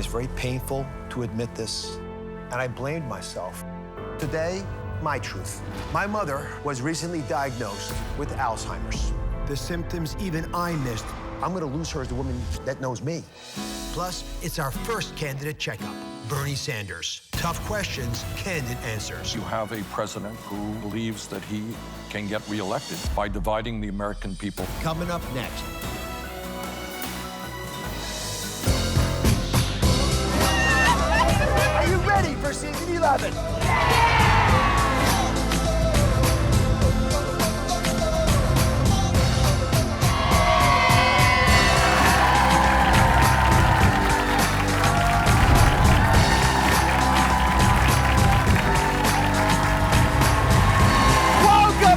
It's very painful to admit this, and I blamed myself. Today, my truth. My mother was recently diagnosed with Alzheimer's. The symptoms even I missed. I'm gonna lose her as the woman that knows me. Plus, it's our first candidate checkup. Bernie Sanders. Tough questions, candid answers. You have a president who believes that he can get reelected by dividing the American people. Coming up next. Are you ready for season 11?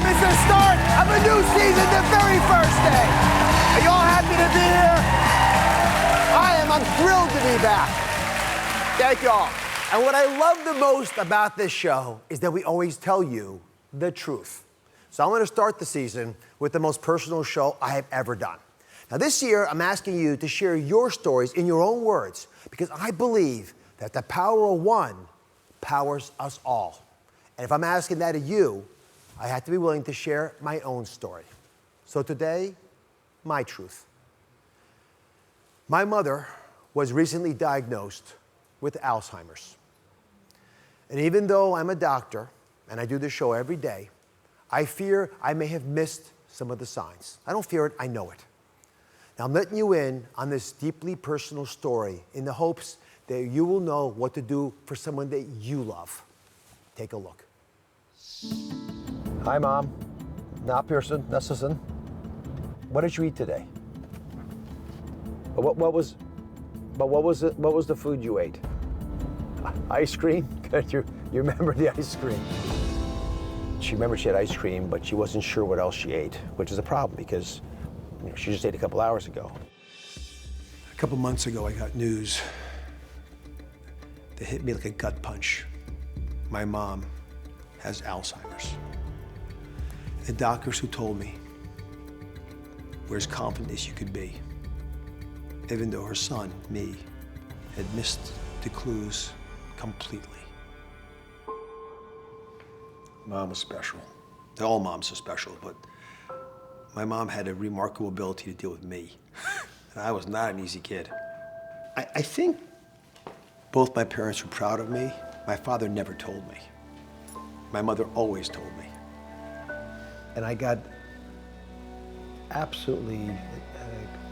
It's the start of a new season, the very first day. Are you all happy to be here? I am. I'm thrilled to be back. Thank you all. And what I love the most about this show is that we always tell you the truth. So I'm going to start the season with the most personal show I have ever done. Now this year, I'm asking you to share your stories in your own words because I believe that the power of one powers us all. And if I'm asking that of you, I had to be willing to share my own story. So today, my truth. My mother was recently diagnosed with Alzheimer's. And even though I'm a doctor and I do this show every day, I fear I may have missed some of the signs. I don't fear it, I know it. Now I'm letting you in on this deeply personal story in the hopes that you will know what to do for someone that you love. Take a look. Hi, Mom. Not Pearson, Nesselson. What did you eat today? What was the food you ate? Ice cream? You remember the ice cream? She remembered she had ice cream, but she wasn't sure what else she ate, which is a problem because she just ate a couple hours ago. A couple months ago, I got news that hit me like a gut punch. My mom has Alzheimer's. The doctors who told me were as confident as you could be, even though her son, me, had missed the clues completely. Mom was special. All moms are special, but my mom had a remarkable ability to deal with me. And I was not an easy kid. I think both my parents were proud of me. My father never told me. My mother always told me. And I got absolutely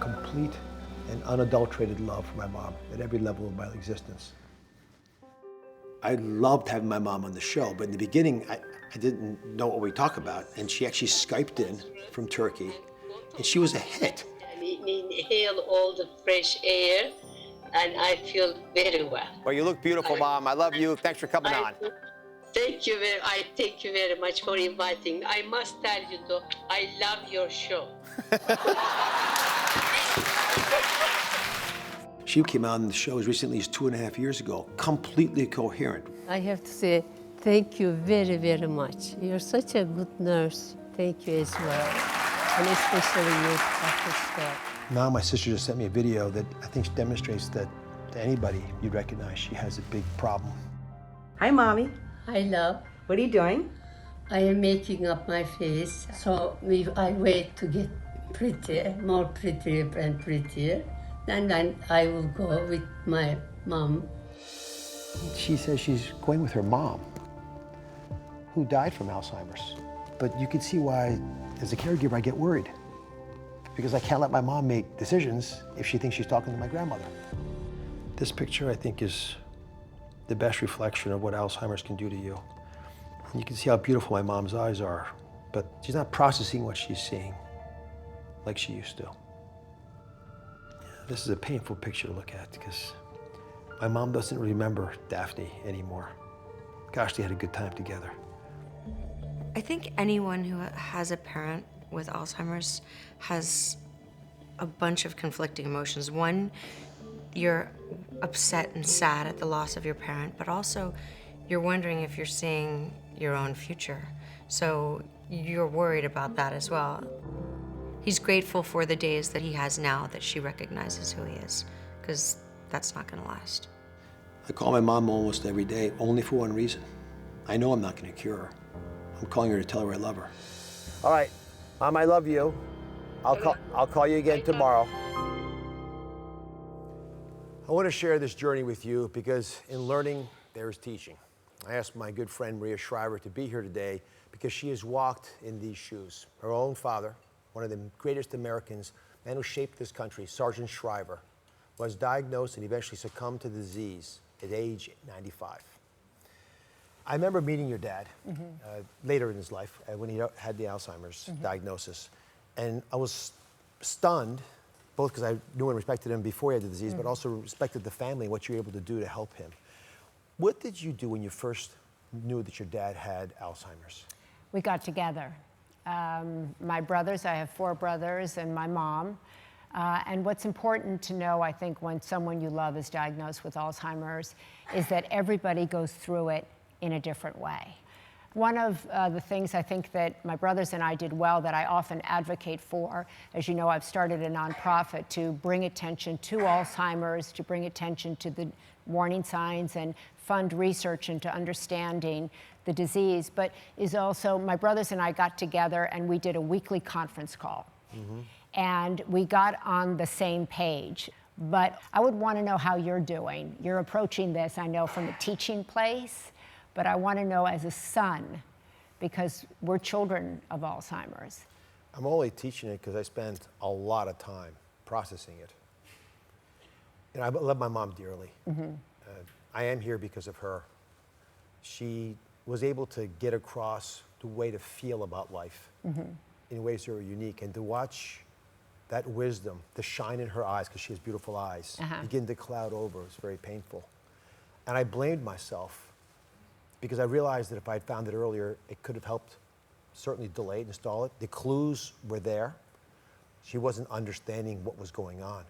complete and unadulterated love for my mom at every level of my existence. I loved having my mom on the show, but in the beginning, I didn't know what we talk about, and she actually Skyped in from Turkey, and she was a hit. I inhale all the fresh air, and I feel very well. Well, you look beautiful, Mom. I love you. Thanks for coming on. Thank you very much for inviting. I must tell you though, I love your show. She came out on the show as recently as 2.5 years ago, completely coherent. I have to say thank you very, very much. You're such a good nurse. Thank you as well. And especially you, Dr. Scott. Now my sister just sent me a video that I think demonstrates that to anybody you'd recognize she has a big problem. Hi, Mommy. Hi, love. What are you doing? I am making up my face, so I wait to get prettier, more prettier and prettier. And then I will go with my mom. She says she's going with her mom, who died from Alzheimer's. But you can see why, as a caregiver, I get worried. Because I can't let my mom make decisions if she thinks she's talking to my grandmother. This picture, I think, is the best reflection of what Alzheimer's can do to you. And you can see how beautiful my mom's eyes are, but she's not processing what she's seeing like she used to. This is a painful picture to look at because my mom doesn't remember Daphne anymore. Gosh, they had a good time together. I think anyone who has a parent with Alzheimer's has a bunch of conflicting emotions. One, you're upset and sad at the loss of your parent, but also you're wondering if you're seeing your own future. So you're worried about that as well. He's grateful for the days that he has now that she recognizes who he is, because that's not gonna last. I call my mom almost every day, only for one reason. I know I'm not going to cure her. I'm calling her to tell her I love her. All right, Mom, I love you. I'll call you again tomorrow. I want to share this journey with you because in learning, there is teaching. I asked my good friend Maria Shriver to be here today because she has walked in these shoes. Her own father, one of the greatest Americans, man who shaped this country, Sergeant Shriver, was diagnosed and eventually succumbed to the disease at age 95. I remember meeting your dad later in his life when he had the Alzheimer's diagnosis. And I was stunned, both because I knew and respected him before he had the disease, but also respected the family and what you were able to do to help him. What did you do when you first knew that your dad had Alzheimer's? We got together. My brothers, I have 4 brothers, and my mom. And what's important to know, I think, when someone you love is diagnosed with Alzheimer's, is that everybody goes through it in a different way. One of the things I think that my brothers and I did well that I often advocate for, as you know, I've started a nonprofit to bring attention to Alzheimer's, to bring attention to the warning signs and fund research into understanding the disease, but is also, my brothers and I got together and we did a weekly conference call. And we got on the same page. But I would want to know how you're doing. You're approaching this, I know, from a teaching place, but I want to know as a son, because we're children of Alzheimer's. I'm only teaching it because I spent a lot of time processing it. And I love my mom dearly. I am here because of her. She was able to get across the way to feel about life in ways that are unique, and to watch that wisdom, the shine in her eyes, because she has beautiful eyes, begin to cloud over. It was very painful. And I blamed myself because I realized that if I had found it earlier, it could have helped certainly delay it, install it. The clues were there. She wasn't understanding what was going on.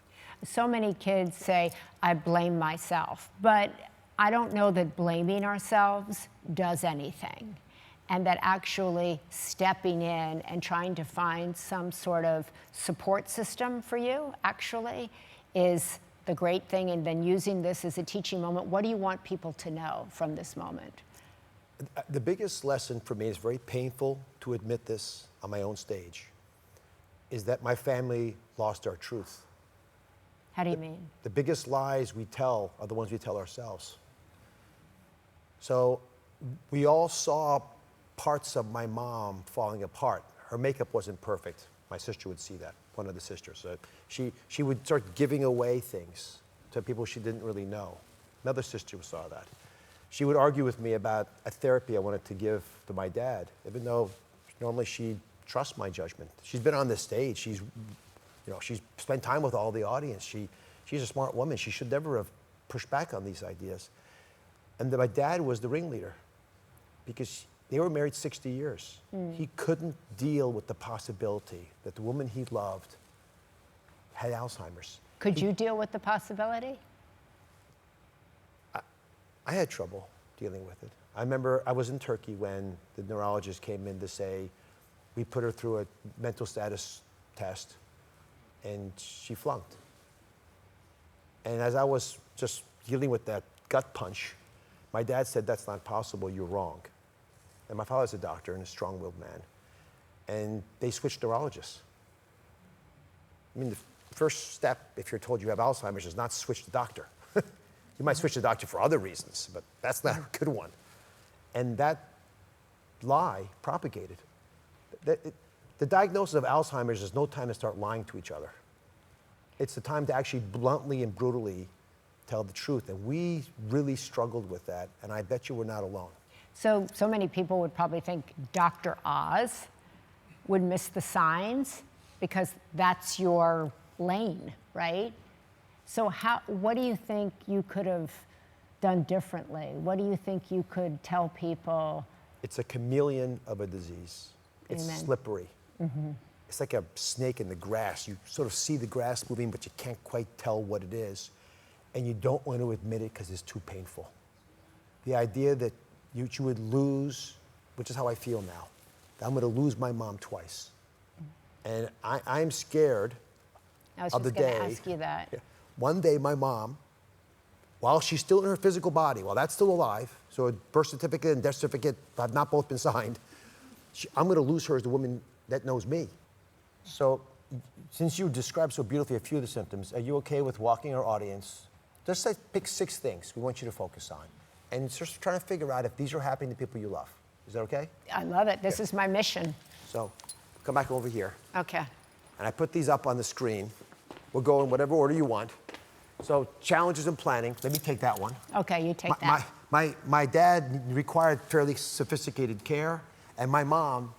So many kids say, I blame myself, but I don't know that blaming ourselves does anything. And that actually stepping in and trying to find some sort of support system for you actually is the great thing, and then using this as a teaching moment. What do you want people to know from this moment? The biggest lesson for me, is very painful to admit this on my own stage, is that my family lost our truth. How do you mean? The biggest lies we tell are the ones we tell ourselves. So we all saw parts of my mom falling apart. Her makeup wasn't perfect. My sister would see that, one of the sisters. She would start giving away things to people she didn't really know. Another sister saw that. She would argue with me about a therapy I wanted to give to my dad, even though normally she trusts my judgment. She's been on this stage. She's spent time with all the audience. She's a smart woman. She should never have pushed back on these ideas. And my dad was the ringleader because they were married 60 years. He couldn't deal with the possibility that the woman he loved had Alzheimer's. Could you deal with the possibility? I had trouble dealing with it. I remember I was in Turkey when the neurologist came in to say, we put her through a mental status test and she flunked. And as I was just dealing with that gut punch, my dad said, that's not possible, you're wrong. And my father's a doctor and a strong-willed man. And they switched neurologists. I mean, the first step, if you're told you have Alzheimer's, is not switch the doctor. You might switch the doctor for other reasons, but that's not a good one. And that lie propagated. The diagnosis of Alzheimer's is no time to start lying to each other. It's the time to actually bluntly and brutally tell the truth. And we really struggled with that, and I bet you we're not alone. So many people would probably think Dr. Oz would miss the signs because that's your lane, right? So what do you think you could have done differently? What do you think you could tell people? It's a chameleon of a disease. It's Amen. slippery. It's like a snake in the grass. You sort of see the grass moving, but you can't quite tell what it is. And you don't want to admit it because it's too painful. The idea that you would lose, which is how I feel now, that I'm going to lose my mom twice. And I'm scared I was of the just going day. to ask you that. One day my mom while she's still in her physical body, while that's still alive, so a birth certificate and death certificate have not both been signed, I'm going to lose her as the woman that knows me. So, since you described so beautifully a few of the symptoms, are you okay with walking our audience? Just pick 6 things we want you to focus on, and just trying to figure out if these are happening to people you love. Is that okay? I love it. This is my mission. So, come back over here. Okay. And I put these up on the screen. We'll go in whatever order you want. So, challenges in planning. Let me take that one. Okay, you take that. My dad required fairly sophisticated care, and my mom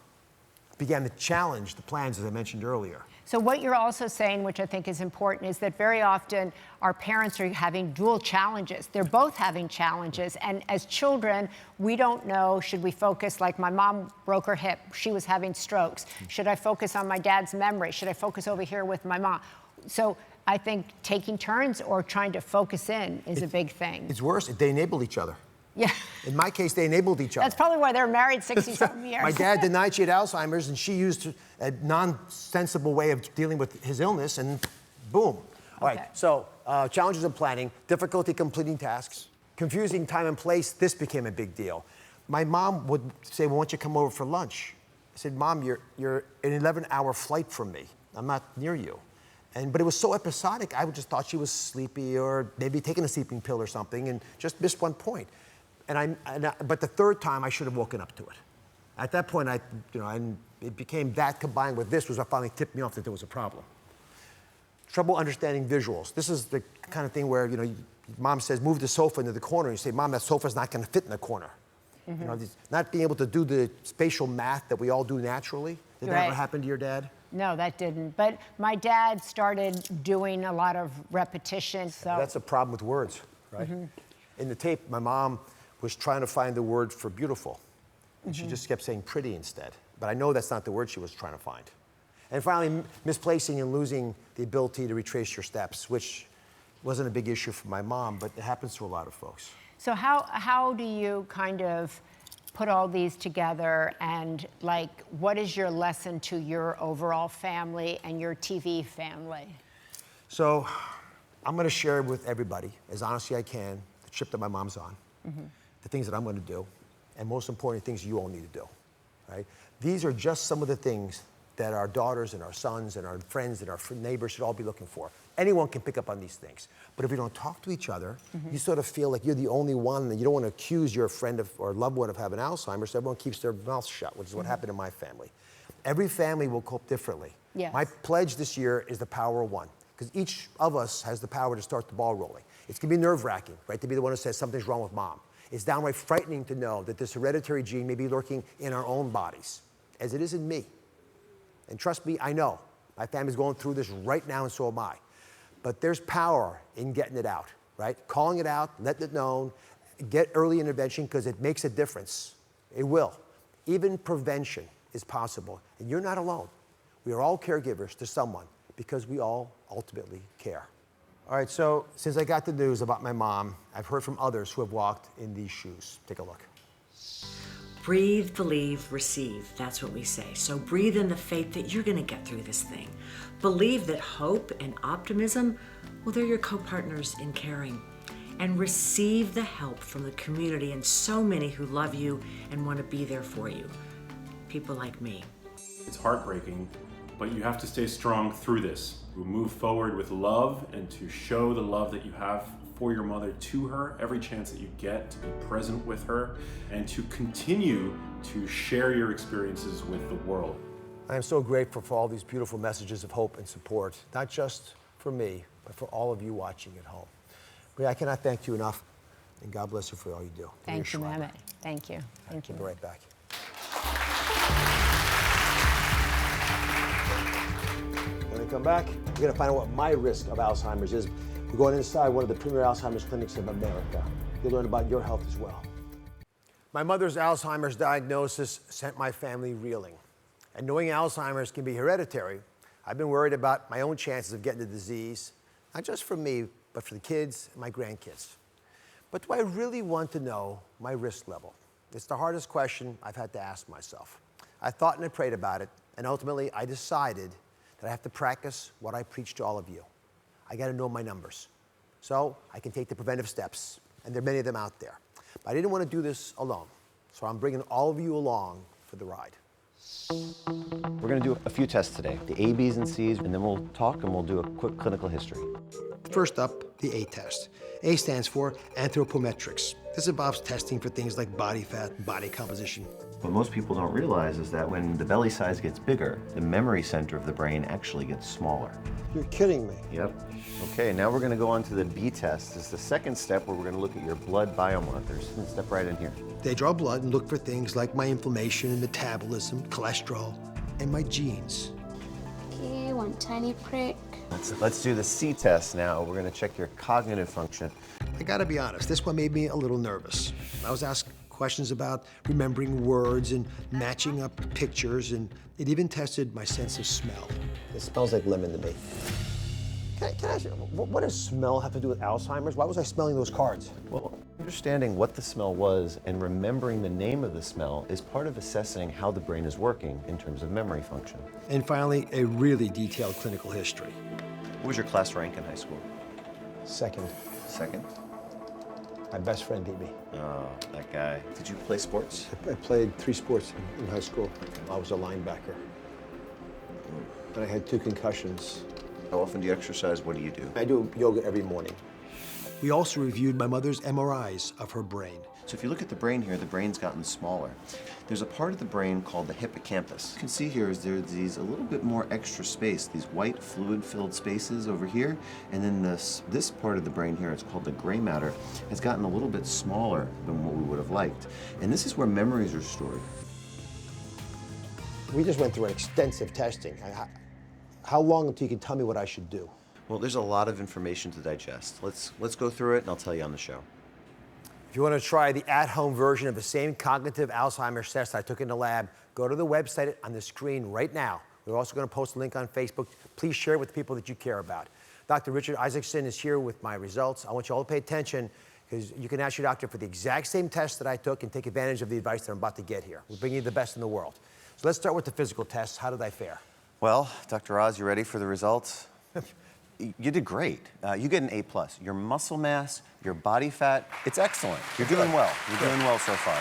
began to challenge the plans, as I mentioned earlier. So what you're also saying, which I think is important, is that very often our parents are having dual challenges. They're both having challenges. And as children, we don't know, should we focus, like my mom broke her hip, she was having strokes. Should I focus on my dad's memory? Should I focus over here with my mom? So I think taking turns or trying to focus in is a big thing. It's worse, they enabled each other. Yeah. In my case, they enabled each other. That's probably why they're married 60-something years. My dad denied she had Alzheimer's, and she used a non-sensible way of dealing with his illness, and boom. All right, so challenges in planning, difficulty completing tasks, confusing time and place, this became a big deal. My mom would say, well, why don't you come over for lunch? I said, Mom, you're an 11-hour flight from me. I'm not near you. But it was so episodic, I just thought she was sleepy or maybe taking a sleeping pill or something and just missed one point. But the third time, I should have woken up to it. At that point, it became that combined with this was what finally tipped me off that there was a problem. Trouble understanding visuals. This is the kind of thing where, mom says, move the sofa into the corner. You say, Mom, that sofa's not going to fit in the corner. Mm-hmm. Not being able to do the spatial math that we all do naturally. Did that ever happen to your dad? No, that didn't. But my dad started doing a lot of repetition. So that's a problem with words, right? Mm-hmm. In the tape, my mom was trying to find the word for beautiful. And she just kept saying pretty instead. But I know that's not the word she was trying to find. And finally, misplacing and losing the ability to retrace your steps, which wasn't a big issue for my mom, but it happens to a lot of folks. So how do you kind of put all these together, and what is your lesson to your overall family and your TV family? So I'm going to share with everybody, as honestly as I can, the trip that my mom's on, the things that I'm going to do, and most important, things you all need to do, right? These are just some of the things that our daughters and our sons and our friends and our neighbors should all be looking for. Anyone can pick up on these things. But if you don't talk to each other, you sort of feel like you're the only one, and you don't want to accuse your friend or loved one of having Alzheimer's, so everyone keeps their mouth shut, which is what happened in my family. Every family will cope differently. Yes. My pledge this year is the power of one, because each of us has the power to start the ball rolling. It's going to be nerve-wracking, right, to be the one who says something's wrong with Mom. It's downright frightening to know that this hereditary gene may be lurking in our own bodies, as it is in me. And trust me, I know. My family's going through this right now, and so am I. But there's power in getting it out, right? Calling it out, letting it known, get early intervention, because it makes a difference. It will. Even prevention is possible. And you're not alone. We are all caregivers to someone because we all ultimately care. All right, so since I got the news about my mom, I've heard from others who have walked in these shoes. Take a look. Breathe, believe, receive. That's what we say. So breathe in the faith that you're going to get through this thing. Believe that hope and optimism, well, they're your co-partners in caring. And receive the help from the community and so many who love you and want to be there for you. People like me. It's heartbreaking, but you have to stay strong through this. You move forward with love, and to show the love that you have for your mother to her every chance that you get, to be present with her, and to continue to share your experiences with the world. I am so grateful for all these beautiful messages of hope and support, not just for me, but for all of you watching at home. Maria, I cannot thank you enough, and God bless you for all you do. Thank you, Mehmet. Thank you. Thank you. I'll be right back. When I come back, we're going to find out what my risk of Alzheimer's is. We're going inside one of the premier Alzheimer's clinics in America. You'll learn about your health as well. My mother's Alzheimer's diagnosis sent my family reeling. And knowing Alzheimer's can be hereditary, I've been worried about my own chances of getting the disease, not just for me, but for the kids and my grandkids. But do I really want to know my risk level? It's the hardest question I've had to ask myself. I thought and I prayed about it, and ultimately I decided that I have to practice what I preach to all of you. I got to know my numbers. so I can take the preventive steps, and there are many of them out there. But I didn't want to do this alone, so I'm bringing all of you along for the ride. We're going to do a few tests today, the A, B's, and C's, and then we'll talk and we'll do a quick clinical history. First up, the A test. A stands for anthropometrics. This involves testing for things like body fat and body composition. What most people don't realize is that when the belly size gets bigger, the memory center of the brain actually gets smaller. You're kidding me. Yep. Okay, now we're going to go on to the B test. This is the second step where we're going to look at your blood biomarkers. Step right in here. They draw blood and look for things like my inflammation and metabolism, cholesterol, and my genes. Okay, one tiny prick. Let's do the C test now. We're going to check your cognitive function. I gotta be honest, this one made me a little nervous. I was asked questions about remembering words and matching up pictures, and it even tested my sense of smell. It smells like lemon to me. Can I ask you, what does smell have to do with Alzheimer's? Why was I smelling those cards? Well, understanding what the smell was and remembering the name of the smell is part of assessing how the brain is working in terms of memory function. And finally, a really detailed clinical history. What was your class rank in high school? Second. Second? My best friend beat me. Oh, that guy. Did you play sports? I played 3 sports in high school. I was a linebacker. And I had 2 concussions. How often do you exercise? What do you do? I do yoga every morning. We also reviewed my mother's MRIs of her brain. So if you look at the brain here, the brain's gotten smaller. There's a part of the brain called the hippocampus. You can see here is there's these a little bit more extra space, these white fluid-filled spaces over here, and then this part of the brain here, it's called the gray matter, has gotten a little bit smaller than what we would have liked. And this is where memories are stored. We just went through an extensive testing. How long until you can tell me what I should do? Well, there's a lot of information to digest. Let's go through it, and I'll tell you on the show. If you want to try the at-home version of the same cognitive Alzheimer's test I took in the lab, go to the website on the screen right now. We're also going to post a link on Facebook. Please share it with the people that you care about. Dr. Richard Isaacson is here with my results. I want you all to pay attention because you can ask your doctor for the exact same test that I took and take advantage of the advice that I'm about to get here. We're bringing you the best in the world. So let's start with the physical tests. How did I fare? Well, Dr. Oz, you ready for the results? You did great. You get an A+. Your muscle mass, your body fat, it's excellent. You're doing well. You're doing well so far.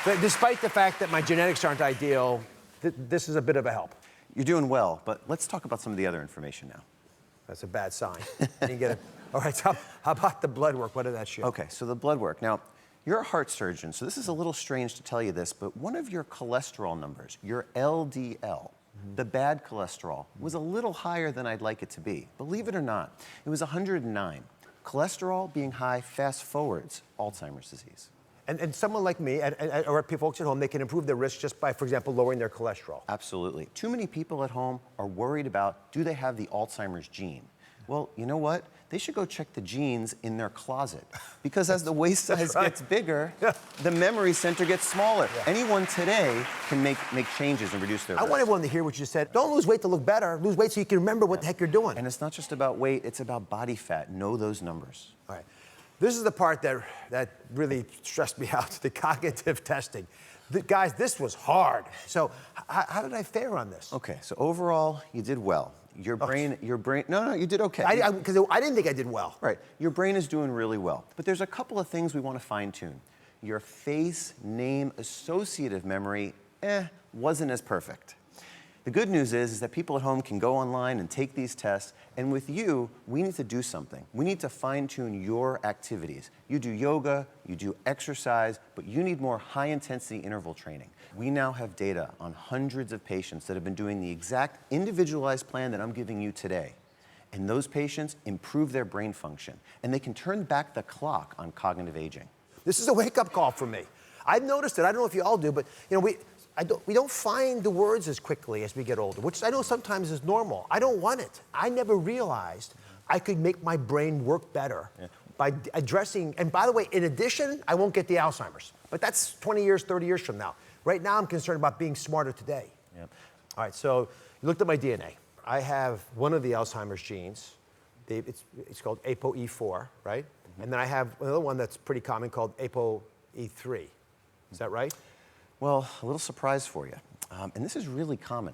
But despite the fact that my genetics aren't ideal, this is a bit of a help. You're doing well, but let's talk about some of the other information now. That's a bad sign. You get it. All right, so how about the blood work? What did that show? Okay, so the blood work. Now, you're a heart surgeon, so this is a little strange to tell you this, but one of your cholesterol numbers, your LDL, the bad cholesterol, was a little higher than I'd like it to be. Believe it or not, it was 109. Cholesterol being high fast forwards Alzheimer's disease. And someone like me, or folks at home, they can improve their risk just by, for example, lowering their cholesterol. Absolutely. Too many people at home are worried about, do they have the Alzheimer's gene? Well, you know what? They should go check the genes in their closet. Because as the waist size gets bigger, the memory center gets smaller. Yeah. Anyone today can make changes and reduce their risk. I want everyone to hear what you said. Don't lose weight to look better. Lose weight so you can remember what the heck you're doing. And it's not just about weight, it's about body fat. Know those numbers. All right. This is the part that really stressed me out, the cognitive testing. Guys, this was hard. So how did I fare on this? Okay, so overall, you did well. Your brain, no, you did okay. Because I didn't think I did well. Right, your brain is doing really well. But there's a couple of things we want to fine tune. Your face, name, associative memory, wasn't as perfect. The good news is that people at home can go online and take these tests, and with you, we need to do something. We need to fine-tune your activities. You do yoga, you do exercise, but you need more high-intensity interval training. We now have data on hundreds of patients that have been doing the exact individualized plan that I'm giving you today. And those patients improve their brain function, and they can turn back the clock on cognitive aging. This is a wake-up call for me. I've noticed it. I don't know if you all do, but we don't find the words as quickly as we get older, which I know sometimes is normal. I don't want it. I never realized I could make my brain work better by addressing, and by the way, in addition, I won't get the Alzheimer's. But that's 20 years, 30 years from now. Right now, I'm concerned about being smarter today. Yep. All right, so you looked at my DNA. I have one of the Alzheimer's genes. It's called ApoE4, right? Mm-hmm. And then I have another one that's pretty common called ApoE3. Is that right? Well, a little surprise for you. And this is really common.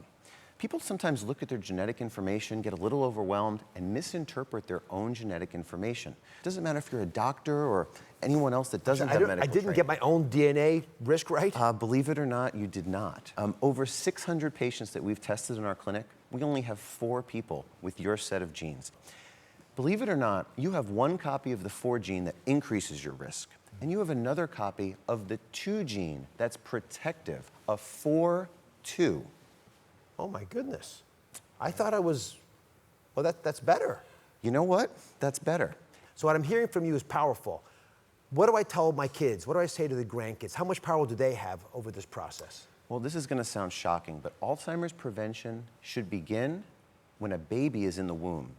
People sometimes look at their genetic information, get a little overwhelmed, and misinterpret their own genetic information. It doesn't matter if you're a doctor or anyone else that doesn't have medical I didn't get my own DNA risk right? Believe it or not, you did not. Over 600 patients that we've tested in our clinic, we only have 4 people with your set of genes. Believe it or not, you have 1 copy of the 4 gene that increases your risk, and you have another copy of the 2 gene that's protective, a 4-2. Oh my goodness. I thought I was, well, that's better. You know what? That's better. So what I'm hearing from you is powerful. What do I tell my kids? What do I say to the grandkids? How much power do they have over this process? Well, this is going to sound shocking, but Alzheimer's prevention should begin when a baby is in the womb.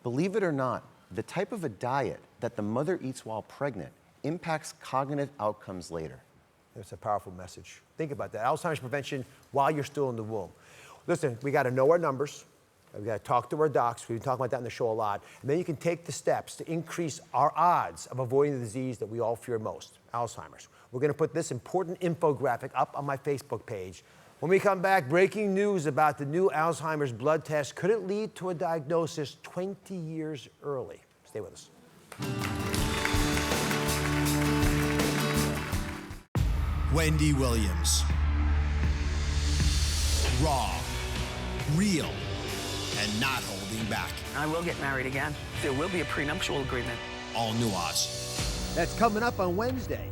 Believe it or not, the type of a diet that the mother eats while pregnant impacts cognitive outcomes later. It's a powerful message. Think about that. Alzheimer's prevention while you're still in the womb. Listen, we got to know our numbers. We've got to talk to our docs. We've been talking about that in the show a lot. And then you can take the steps to increase our odds of avoiding the disease that we all fear most, Alzheimer's. We're going to put this important infographic up on my Facebook page. When we come back, breaking news about the new Alzheimer's blood test. Could it lead to a diagnosis 20 years early? Stay with us. Wendy Williams. Raw, real, and not holding back. I will get married again. There will be a prenuptial agreement. All new Oz. That's coming up on Wednesday.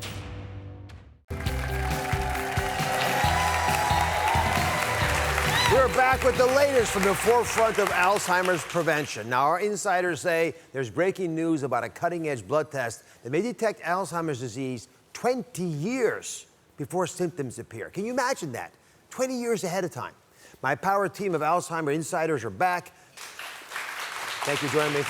We're back with the latest from the forefront of Alzheimer's prevention. Now, our insiders say there's breaking news about a cutting-edge blood test that may detect Alzheimer's disease 20 years before symptoms appear. Can you imagine that? 20 years ahead of time. My power team of Alzheimer insiders are back. Thank you for joining me.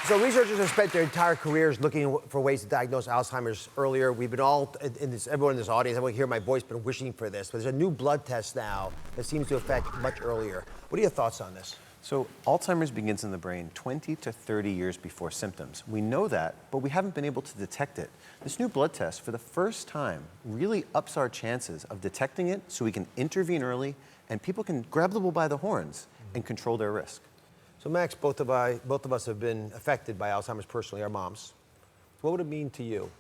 So researchers have spent their entire careers looking for ways to diagnose Alzheimer's earlier. We've been all, everyone in this audience, everyone hear my voice, been wishing for this. But there's a new blood test now that seems to affect much earlier. What are your thoughts on this? So Alzheimer's begins in the brain 20 to 30 years before symptoms. We know that, but we haven't been able to detect it. This new blood test, for the first time, really ups our chances of detecting it so we can intervene early and people can grab the bull by the horns and control their risk. So Max, both of us have been affected by Alzheimer's personally, our moms. What would it mean to you,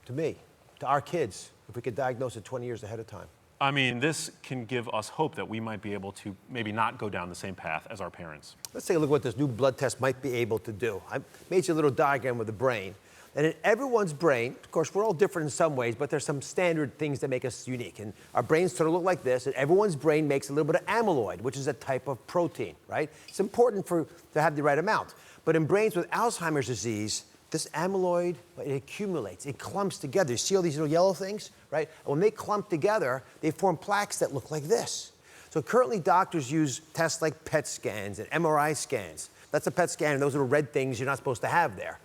to me, to our kids, if we could diagnose it 20 years ahead of time? I mean, this can give us hope that we might be able to maybe not go down the same path as our parents. Let's take a look at what this new blood test might be able to do. I made you a little diagram of the brain. And in everyone's brain, of course, we're all different in some ways, but there's some standard things that make us unique. And our brains sort of look like this, and everyone's brain makes a little bit of amyloid, which is a type of protein, right? It's important to have the right amount. But in brains with Alzheimer's disease, this amyloid, it accumulates, it clumps together. You see all these little yellow things, right? And when they clump together, they form plaques that look like this. So currently doctors use tests like PET scans and MRI scans. That's a PET scan, and those are the red things you're not supposed to have there.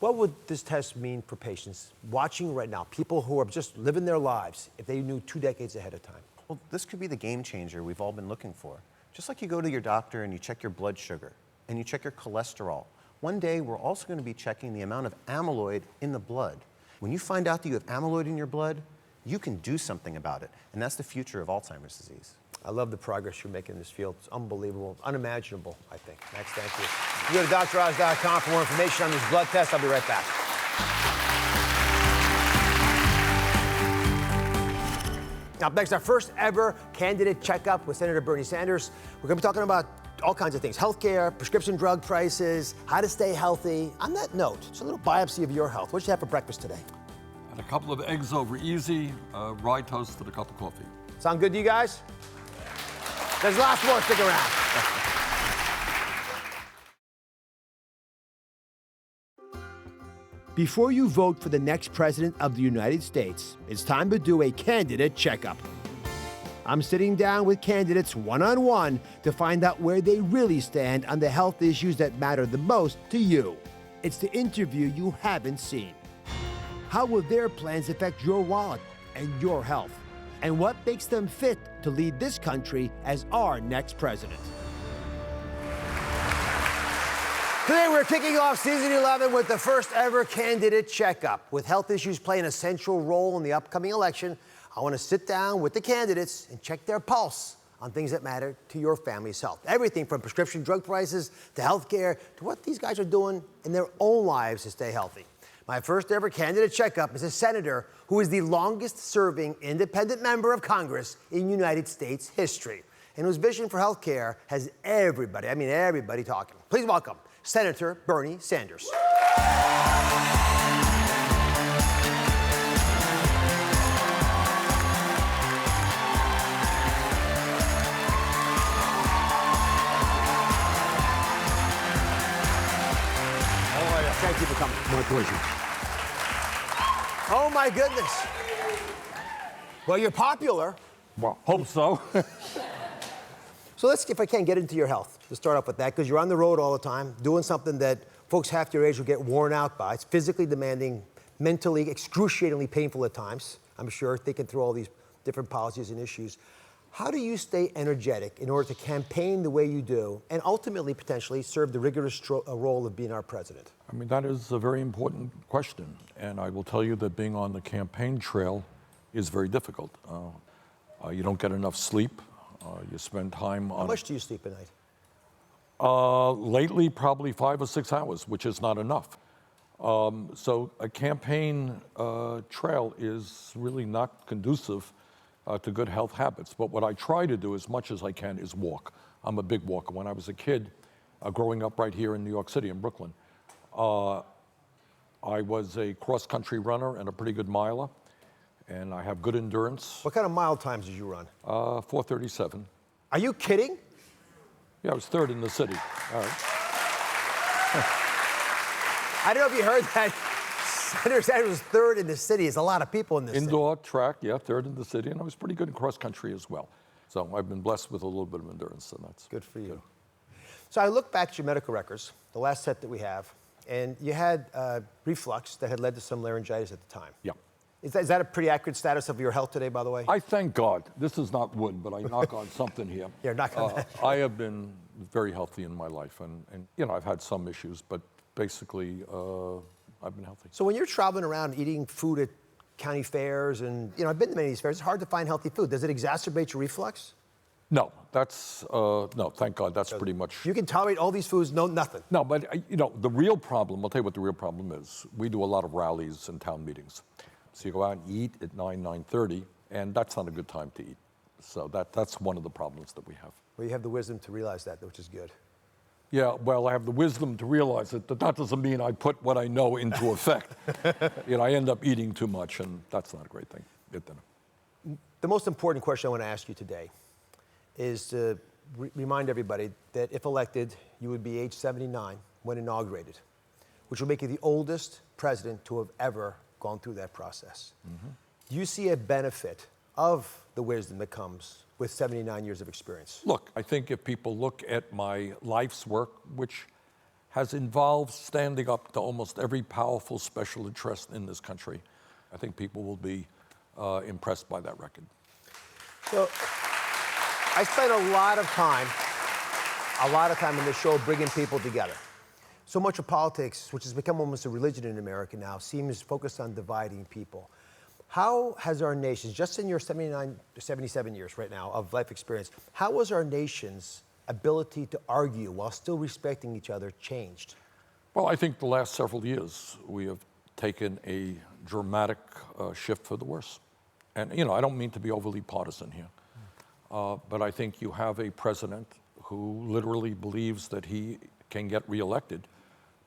What would this test mean for patients watching right now, people who are just living their lives, if they knew 2 decades ahead of time? Well, this could be the game changer we've all been looking for. Just like you go to your doctor and you check your blood sugar and you check your cholesterol, one day we're also going to be checking the amount of amyloid in the blood. When you find out that you have amyloid in your blood, you can do something about it. And that's the future of Alzheimer's disease. I love the progress you're making in this field. It's unbelievable, unimaginable, I think. Max, thank you. You go to DrOz.com for more information on this blood test. I'll be right back. Up next, our first ever candidate checkup with Senator Bernie Sanders. We're going to be talking about all kinds of things: healthcare, prescription drug prices, how to stay healthy. On that note, it's a little biopsy of your health. What did you have for breakfast today? And a couple of eggs over easy, rye toast and a cup of coffee. Sound good to you guys? There's lots more. Stick around. Before you vote for the next president of the United States, it's time to do a candidate checkup. I'm sitting down with candidates one-on-one to find out where they really stand on the health issues that matter the most to you. It's the interview you haven't seen. How will their plans affect your wallet and your health? And what makes them fit to lead this country as our next president? Today we're kicking off season 11 with the first ever candidate checkup. With health issues playing a central role in the upcoming election, I want to sit down with the candidates and check their pulse on things that matter to your family's health. Everything from prescription drug prices to healthcare to what these guys are doing in their own lives to stay healthy. My first ever candidate checkup is a senator who is the longest serving independent member of Congress in United States history, and whose vision for healthcare has everybody, I mean everybody, talking. Please welcome Senator Bernie Sanders. Thank you for coming. My pleasure. Oh my goodness. Well, you're popular. Well, hope so. So let's, if I can, get into your health. To start off with that, because you're on the road all the time, doing something that folks half your age will get worn out by. It's physically demanding, mentally excruciatingly painful at times, I'm sure, thinking through all these different policies and issues. How do you stay energetic in order to campaign the way you do and ultimately, potentially, serve the rigorous role of being our president? I mean, that is a very important question. And I will tell you that being on the campaign trail is very difficult. You don't get enough sleep. You spend time on... How much do you sleep at night? Lately, probably 5 or 6 hours, which is not enough. So a campaign trail is really not conducive to good health habits. But what I try to do as much as I can is walk. I'm a big walker. When I was a kid, growing up right here in New York City, in Brooklyn, I was a cross-country runner and a pretty good miler, and I have good endurance. What kind of mile times did you run? 4:37. Are you kidding? Yeah, I was third in the city. All right. I don't know if you heard that. Senator Sanders was third in the city. There's a lot of people in this Indoor track, yeah, third in the city, and I was pretty good in cross-country as well. So I've been blessed with a little bit of endurance, and that's good for you. Good. So I look back at your medical records, the last set that we have, and you had reflux that had led to some laryngitis at the time. Yeah. Is that a pretty accurate status of your health today, by the way? I thank God. This is not wood, but I knock on something here. Yeah, knock on that. I have been very healthy in my life, and you know, I've had some issues, but basically, I've been healthy. So when you're traveling around eating food at county fairs, and you know, I've been to many of these fairs, it's hard to find healthy food. Does it exacerbate your reflux? No, that's, no, thank God, that's pretty much... You can tolerate all these foods, no, nothing. No, but, you know, the real problem, I'll tell you what the real problem is. We do a lot of rallies and town meetings. So you go out and eat at 9:30, and that's not a good time to eat. So that's one of the problems that we have. Well, you have the wisdom to realize that, which is good. Yeah, well, I have the wisdom to realize it, but that doesn't mean I put what I know into effect. You know, I end up eating too much, and that's not a great thing at dinner. The most important question I want to ask you today is to remind everybody that if elected, you would be age 79 when inaugurated, which will make you the oldest president to have ever gone through that process. Mm-hmm. Do you see a benefit of the wisdom that comes with 79 years of experience? Look, I think if people look at my life's work, which has involved standing up to almost every powerful special interest in this country, I think people will be impressed by that record. So, I spent a lot of time in this show bringing people together. So much of politics, which has become almost a religion in America now, seems focused on dividing people. How has our nation, just in your 77 years right now of life experience, how has our nation's ability to argue while still respecting each other changed? Well, I think the last several years we have taken a dramatic shift for the worse. And, you know, I don't mean to be overly partisan here, but I think you have a president who literally believes that he can get reelected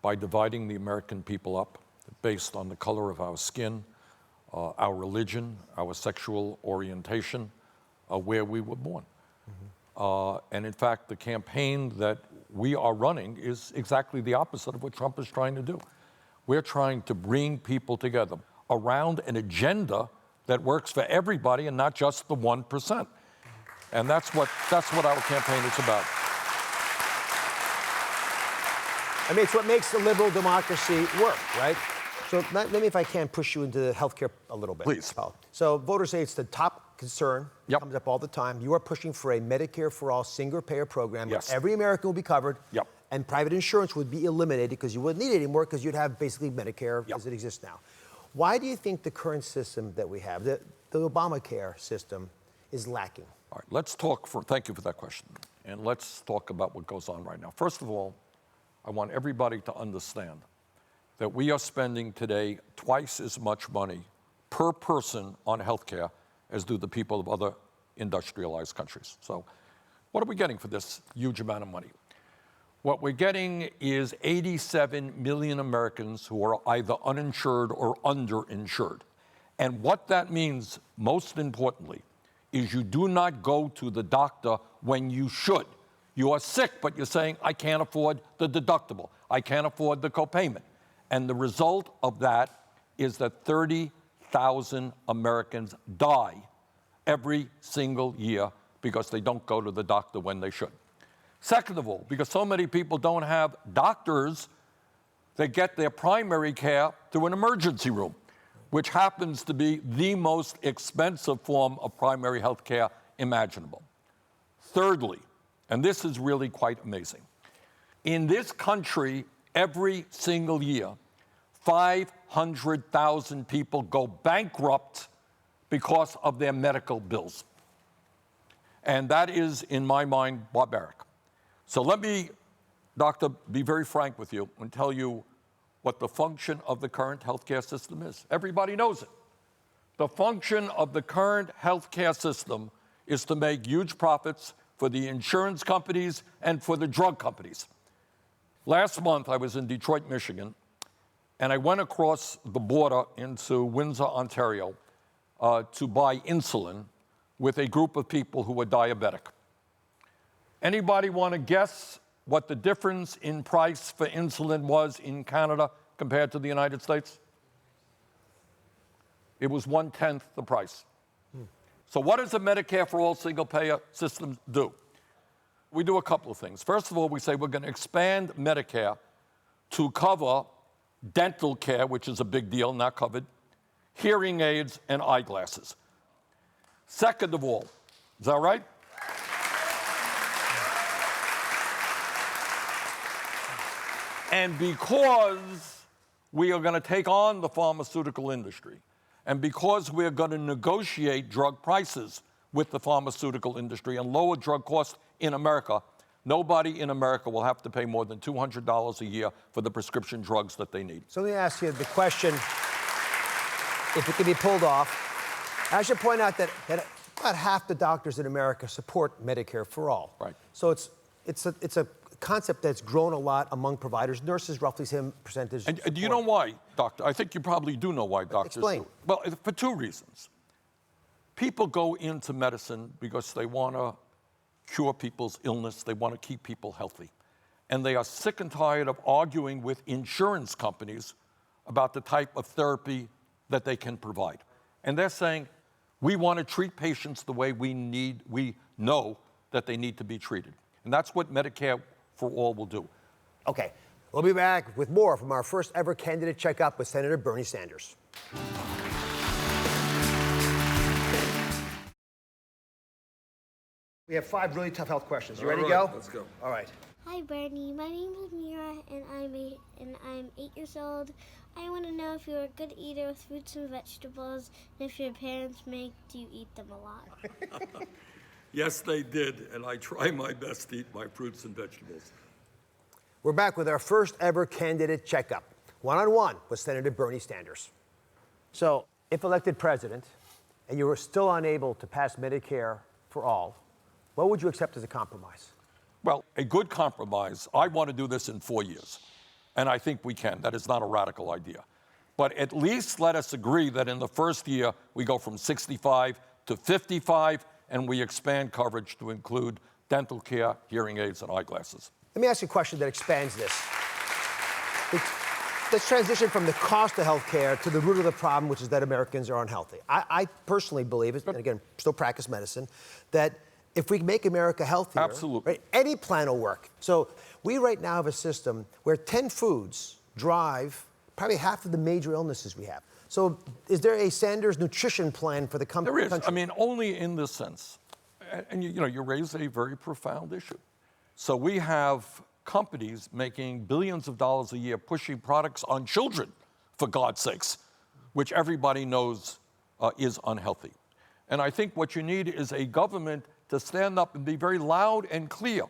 by dividing the American people up based on the color of our skin, our religion, our sexual orientation, where we were born. Mm-hmm. And in fact, the campaign that we are running is exactly the opposite of what Trump is trying to do. We're trying to bring people together around an agenda that works for everybody and not just the 1%. And that's what our campaign is about. I mean, it's what makes the liberal democracy work, right? So let me, if I can, push you into healthcare a little bit. Please. So voters say it's the top concern. Yep. Comes up all the time. You are pushing for a Medicare for all single-payer program. Yes. Where every American will be covered. Yep. And private insurance would be eliminated because you wouldn't need it anymore because you'd have basically Medicare as it exists now. Why do you think the current system that we have, the Obamacare system, is lacking? All right, let's talk thank you for that question. And let's talk about what goes on right now. First of all, I want everybody to understand that we are spending today twice as much money per person on healthcare as do the people of other industrialized countries. So what are we getting for this huge amount of money? What we're getting is 87 million Americans who are either uninsured or underinsured. And what that means, most importantly, is you do not go to the doctor when you should. You are sick, but you're saying, I can't afford the deductible. I can't afford the copayment. And the result of that is that 30,000 Americans die every single year because they don't go to the doctor when they should. Second of all, because so many people don't have doctors, they get their primary care through an emergency room, which happens to be the most expensive form of primary health care imaginable. Thirdly, and this is really quite amazing, in this country, every single year, 500,000 people go bankrupt because of their medical bills. And that is, in my mind, barbaric. So let me, Doctor, be very frank with you and tell you what the function of the current healthcare system is. Everybody knows it. The function of the current healthcare system is to make huge profits for the insurance companies and for the drug companies. Last month, I was in Detroit, Michigan, and I went across the border into Windsor, Ontario, to buy insulin with a group of people who were diabetic. Anybody want to guess what the difference in price for insulin was in Canada compared to the United States? It was 1/10 the price. So what does the Medicare for All single-payer system do? We do a couple of things. First of all, we say we're going to expand Medicare to cover dental care, which is a big deal, not covered, hearing aids, and eyeglasses. Second of all, is that right? And because we are going to take on the pharmaceutical industry, and because we're going to negotiate drug prices with the pharmaceutical industry and lower drug costs in America, nobody in America will have to pay more than $200 a year for the prescription drugs that they need. So let me ask you the question, if it can be pulled off. I should point out that about half the doctors in America support Medicare for all. Right. So it's a concept that's grown a lot among providers. Nurses, roughly same percentage. And do you know why, Doctor? I think you probably do know why doctors Explain. do it. Well, for two reasons. People go into medicine because they want to cure people's illness. They want to keep people healthy. And they are sick and tired of arguing with insurance companies about the type of therapy that they can provide. And they're saying, we want to treat patients the way we know that they need to be treated. And that's what Medicare for All will do. Okay, we'll be back with more from our first ever candidate checkup with Senator Bernie Sanders. We have 5 really tough health questions. You ready to go? Let's go. All right. Hi Bernie, my name is Mira and I'm 8 years old. I want to know if you're a good eater with fruits and vegetables, and if your parents make, do you eat them a lot? Yes, they did, and I try my best to eat my fruits and vegetables. We're back with our first ever candidate checkup, one-on-one with Senator Bernie Sanders. So, if elected president, and you were still unable to pass Medicare for all, what would you accept as a compromise? Well, a good compromise, I want to do this in 4 years, and I think we can. That is not a radical idea. But at least let us agree that in the first year, we go from 65 to 55, and we expand coverage to include dental care, hearing aids, and eyeglasses. Let me ask you a question that expands this. Let's transition from the cost of health care to the root of the problem, which is that Americans are unhealthy. I personally believe, and again, still practice medicine, that if we make America healthier, absolutely, right, any plan will work. So we right now have a system where 10 foods drive probably half of the major illnesses we have. So is there a Sanders nutrition plan for the country? There is. I mean, only in this sense. And you raise a very profound issue. So we have companies making billions of dollars a year pushing products on children, for God's sakes, which everybody knows is unhealthy. And I think what you need is a government to stand up and be very loud and clear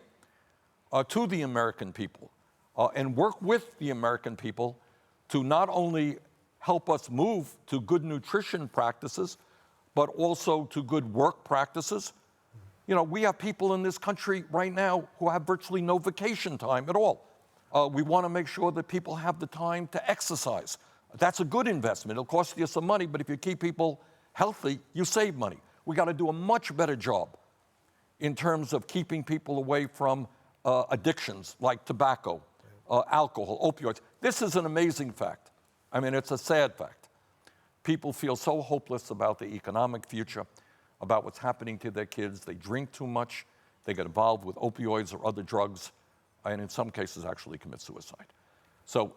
to the American people and work with the American people to not only help us move to good nutrition practices, but also to good work practices. You know, we have people in this country right now who have virtually no vacation time at all. We want to make sure that people have the time to exercise. That's a good investment. It'll cost you some money, but if you keep people healthy, you save money. We got to do a much better job in terms of keeping people away from addictions like tobacco, alcohol, opioids. This is an amazing fact. I mean, it's a sad fact. People feel so hopeless about the economic future, about what's happening to their kids. They drink too much. They get involved with opioids or other drugs, and in some cases actually commit suicide. So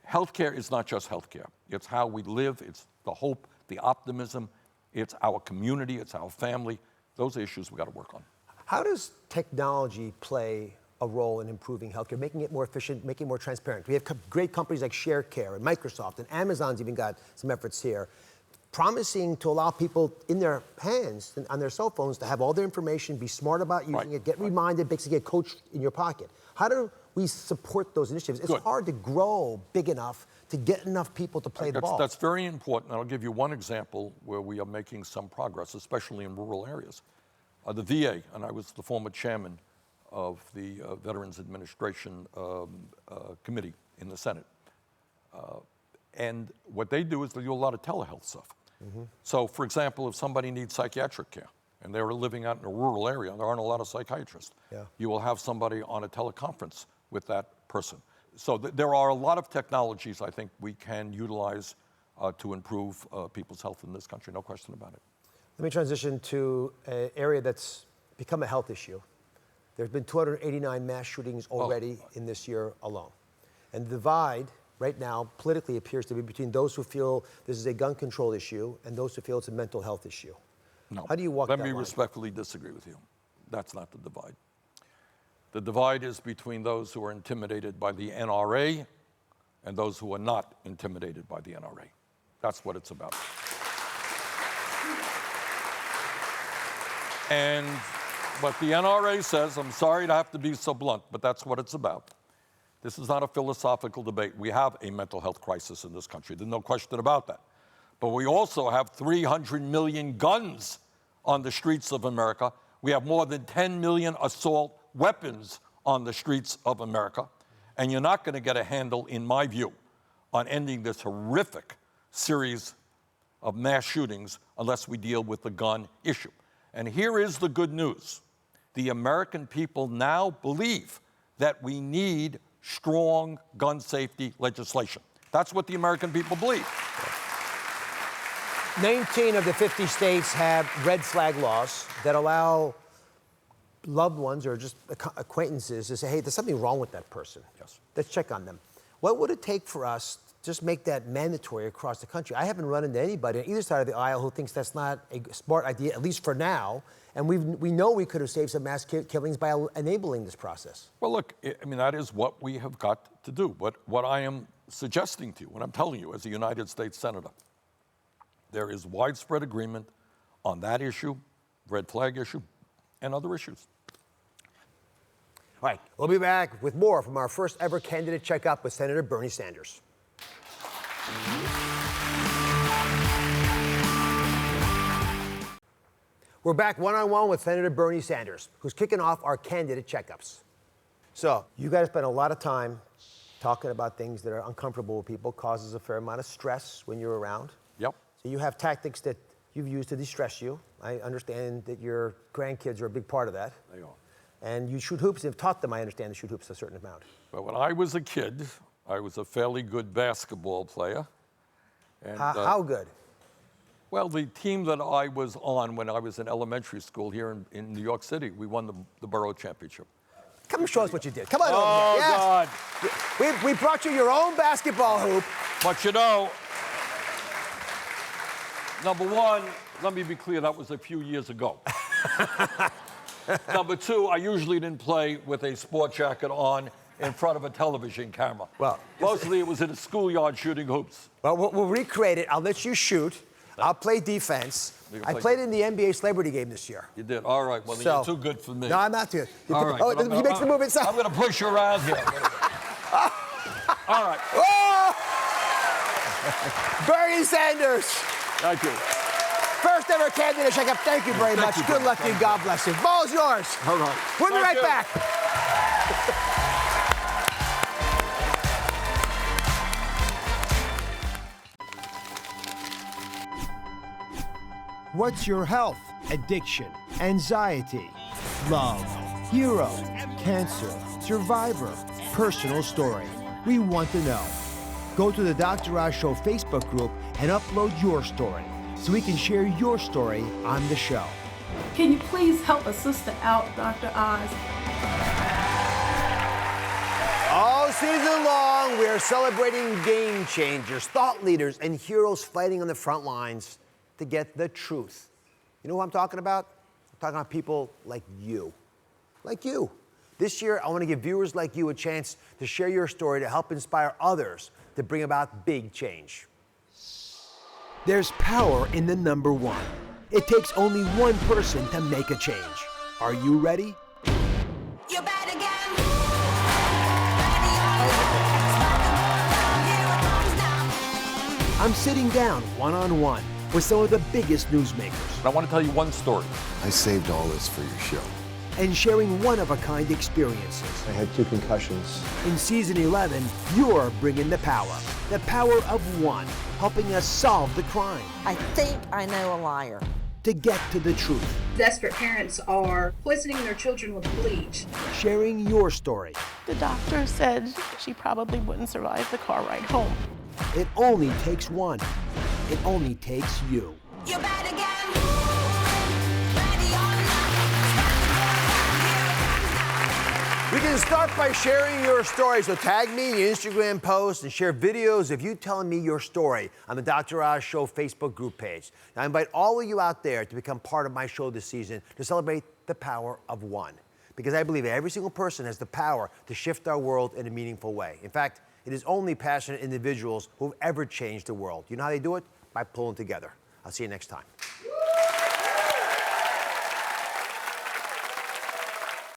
healthcare is not just healthcare. It's how we live. It's the hope, the optimism. It's our community. It's our family. Those are issues we got to work on. How does technology play a role in improving healthcare, making it more efficient, making it more transparent? We have great companies like ShareCare and Microsoft, and Amazon's even got some efforts here, promising to allow people in their hands, on their cell phones, to have all their information, be smart about using it, get reminded, basically get coached in your pocket. How do we support those initiatives? It's hard to grow big enough to get enough people to play the ball. That's very important. I'll give you one example where we are making some progress, especially in rural areas. The VA, and I was the former chairman of the Veterans Administration Committee in the Senate. And what they do is they do a lot of telehealth stuff. So, for example, if somebody needs psychiatric care and they're living out in a rural area and there aren't a lot of psychiatrists, you will have somebody on a teleconference with that person. So there are a lot of technologies I think we can utilize to improve people's health in this country, no question about it. Let me transition to an area that's become a health issue. There's been 289 mass shootings already in this year alone. And the divide right now politically appears to be between those who feel this is a gun control issue and those who feel it's a mental health issue. No. How do you walk that line? Let me respectfully disagree with you. That's not the divide. The divide is between those who are intimidated by the NRA and those who are not intimidated by the NRA. That's what it's about. And what the NRA says, I'm sorry to have to be so blunt, but that's what it's about. This is not a philosophical debate. We have a mental health crisis in this country. There's no question about that. But we also have 300 million guns on the streets of America. We have more than 10 million assault weapons on the streets of America. And you're not going to get a handle, in my view, on ending this horrific series of mass shootings unless we deal with the gun issue. And here is the good news. The American people now believe that we need strong gun safety legislation. That's what the American people believe. 19 of the 50 states have red flag laws that allow loved ones or just acquaintances to say, hey, there's something wrong with that person. Yes. Let's check on them. What would it take for us to just make that mandatory across the country? I haven't run into anybody on either side of the aisle who thinks that's not a smart idea, at least for now. And we know we could have saved some mass killings by enabling this process. Well, look, I mean, that is what we have got to do. But what I am suggesting to you, what I'm telling you as a United States Senator, there is widespread agreement on that issue, red flag issue, and other issues. All right, we'll be back with more from our first ever candidate checkup with Senator Bernie Sanders. We're back one-on-one with Senator Bernie Sanders, who's kicking off our candidate checkups. So, you guys spend a lot of time talking about things that are uncomfortable with people, causes a fair amount of stress when you're around. Yep. So you have tactics that you've used to de-stress you. I understand that your grandkids are a big part of that. They are. And you shoot hoops, and have taught them, I understand, to shoot hoops a certain amount. But when I was a kid, I was a fairly good basketball player. And, how good? Well, the team that I was on when I was in elementary school here in New York City, we won the borough championship. Come show us what you did. Come on over here. God. We brought you your own basketball hoop. But you know, number one, let me be clear, that was a few years ago. Number two, I usually didn't play with a sport jacket on in front of a television camera. Well, mostly it was in a schoolyard shooting hoops. Well, we'll recreate it. I'll let you shoot. I'll play defense. I played in the NBA celebrity game this year. You did. All right. Well, then you're too good for me. No, I'm not too good. All right. Oh, he makes the move inside. I'm going to push you around here. All right. Oh! Bernie Sanders. Thank you. First ever candidate checkup. Thank you very much. Good luck to you. God bless you. Ball's yours. All right. We'll be right back. What's your health, addiction, anxiety, love, hero, cancer, survivor, personal story? We want to know. Go to the Dr. Oz Show Facebook group and upload your story so we can share your story on the show. Can you please help a sister out, Dr. Oz? All season long, we are celebrating game changers, thought leaders, and heroes fighting on the front lines to get the truth. You know who I'm talking about? I'm talking about people like you. Like you. This year, I want to give viewers like you a chance to share your story to help inspire others to bring about big change. There's power in the number one. It takes only one person to make a change. Are you ready? I'm sitting down one-on-one with some of the biggest newsmakers. I want to tell you one story. I saved all this for your show. And sharing one-of-a-kind experiences. I had 2 concussions. In season 11, you're bringing the power of one, helping us solve the crime. I think I know a liar. To get to the truth. Desperate parents are poisoning their children with bleach. Sharing your story. The doctor said she probably wouldn't survive the car ride home. It only takes one. It only takes you. We can start by sharing your story. So tag me in your Instagram post and share videos of you telling me your story on the Dr. Oz Show Facebook group page. Now, I invite all of you out there to become part of my show this season to celebrate the power of one. Because I believe every single person has the power to shift our world in a meaningful way. In fact, it is only passionate individuals who have ever changed the world. You know how they do it? By pulling together. I'll see you next time.